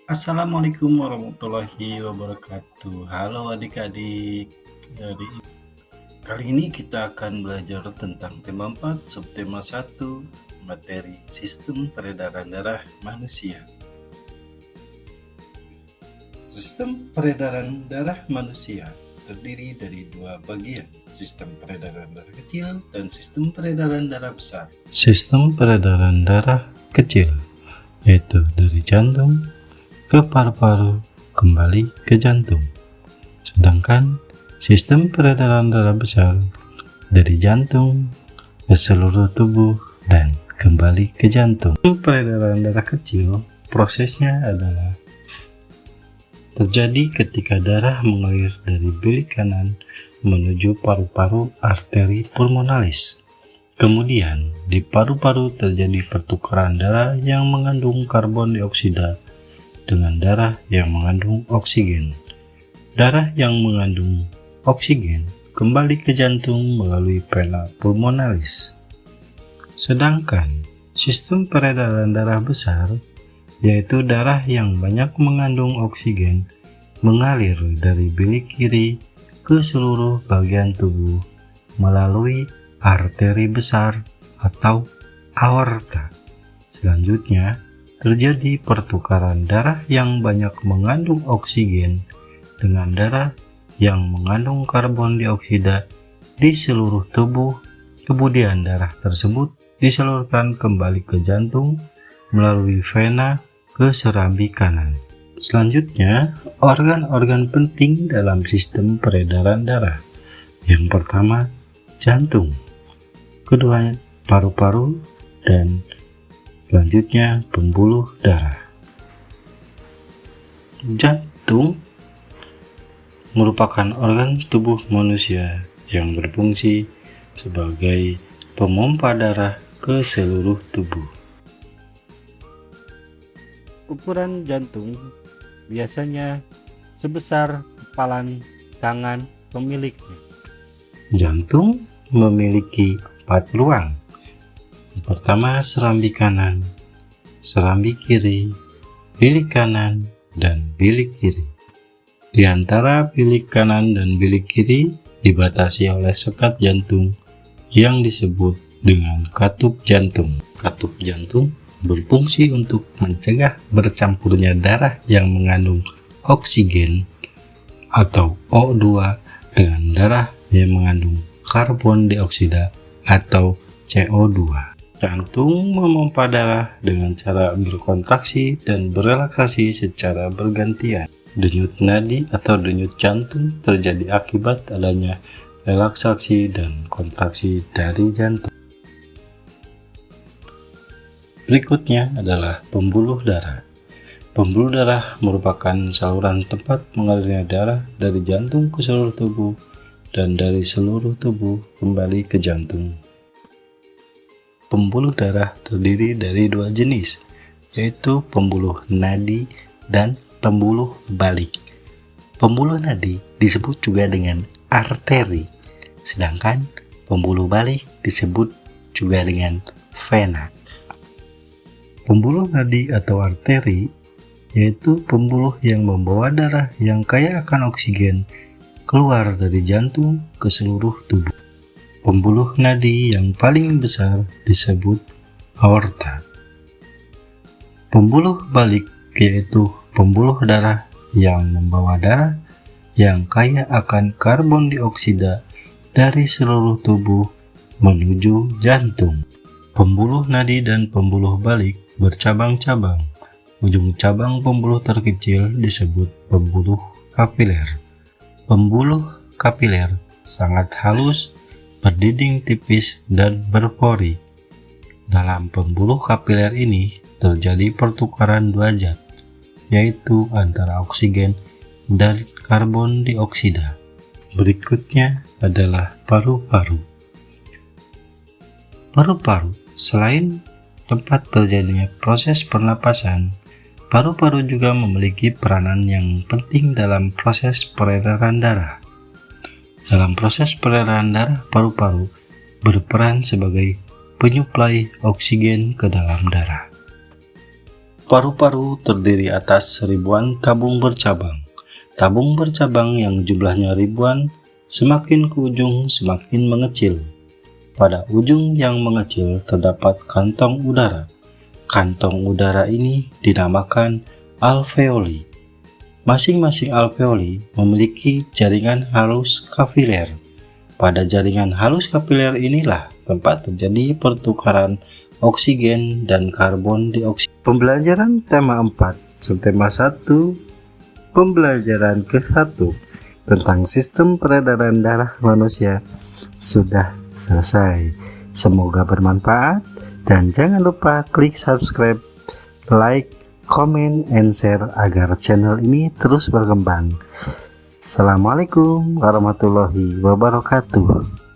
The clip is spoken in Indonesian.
Assalamualaikum warahmatullahi wabarakatuh. Halo adik-adik. Kali ini kita akan belajar tentang tema 4, subtema 1, materi sistem peredaran darah manusia. Sistem peredaran darah manusia terdiri dari dua bagian, sistem peredaran darah kecil dan sistem peredaran darah besar. Sistem peredaran darah kecil yaitu dari jantung ke paru-paru kembali ke jantung. Sedangkan sistem peredaran darah besar dari jantung ke seluruh tubuh dan kembali ke jantung. Sistem peredaran darah kecil prosesnya adalah terjadi ketika darah mengalir dari bilik kanan menuju paru-paru arteri pulmonalis. Kemudian di paru-paru terjadi pertukaran darah yang mengandung karbon dioksida dengan darah yang mengandung oksigen. Darah yang mengandung oksigen kembali ke jantung melalui vena pulmonalis. Sedangkan sistem peredaran darah besar, yaitu darah yang banyak mengandung oksigen, mengalir dari bilik kiri ke seluruh bagian tubuh melalui arteri besar atau aorta. Selanjutnya, terjadi pertukaran darah yang banyak mengandung oksigen dengan darah yang mengandung karbon dioksida di seluruh tubuh. Kemudian darah tersebut disalurkan kembali ke jantung melalui vena ke serambi kanan. Selanjutnya, organ-organ penting dalam sistem peredaran darah. Yang pertama, jantung. Kedua, paru-paru, dan selanjutnya pembuluh darah. Jantung merupakan organ tubuh manusia yang berfungsi sebagai pemompa darah ke seluruh tubuh. Ukuran jantung biasanya sebesar kepalan tangan pemiliknya. Jantung memiliki 4 ruang. Yang pertama, serambi kanan, serambi kiri, bilik kanan, dan bilik kiri. Di antara bilik kanan dan bilik kiri dibatasi oleh sekat jantung yang disebut dengan katup jantung. Katup jantung berfungsi untuk mencegah bercampurnya darah yang mengandung oksigen atau O2 dengan darah yang mengandung karbon dioksida atau CO2. Jantung memompa darah dengan cara berkontraksi dan berelaksasi secara bergantian. Denyut nadi atau denyut jantung terjadi akibat adanya relaksasi dan kontraksi dari jantung. Berikutnya adalah pembuluh darah. Pembuluh darah merupakan saluran tempat mengalirnya darah dari jantung ke seluruh tubuh dan dari seluruh tubuh kembali ke jantung. Pembuluh darah terdiri dari 2 jenis, yaitu pembuluh nadi dan pembuluh balik. Pembuluh nadi disebut juga dengan arteri, sedangkan pembuluh balik disebut juga dengan vena. Pembuluh nadi atau arteri yaitu pembuluh yang membawa darah yang kaya akan oksigen keluar dari jantung ke seluruh tubuh. Pembuluh nadi yang paling besar disebut aorta. Pembuluh balik yaitu pembuluh darah yang membawa darah yang kaya akan karbon dioksida dari seluruh tubuh menuju jantung. Pembuluh nadi dan pembuluh balik bercabang-cabang. Ujung cabang pembuluh terkecil disebut pembuluh kapiler. Pembuluh kapiler sangat halus, berdinding tipis, dan berpori. Dalam pembuluh kapiler ini terjadi pertukaran 2 zat, yaitu antara oksigen dan karbon dioksida. Berikutnya adalah paru-paru. Paru-paru selain tempat terjadinya proses pernapasan, paru-paru juga memiliki peranan yang penting dalam proses peredaran darah. Dalam proses peredaran darah, paru-paru berperan sebagai penyuplai oksigen ke dalam darah. Paru-paru terdiri atas ribuan tabung bercabang. Tabung bercabang yang jumlahnya ribuan, semakin ke ujung semakin mengecil. Pada ujung yang mengecil terdapat kantong udara. Kantong udara ini dinamakan alveoli. Masing-masing alveoli memiliki jaringan halus kapiler. Pada jaringan halus kapiler inilah tempat terjadi pertukaran oksigen dan karbon dioksida. Pembelajaran tema 4, subtema 1, pembelajaran ke-1 tentang sistem peredaran darah manusia sudah selesai. Semoga bermanfaat dan jangan lupa klik subscribe, like, comment, and share agar channel ini terus berkembang. Assalamualaikum warahmatullahi wabarakatuh.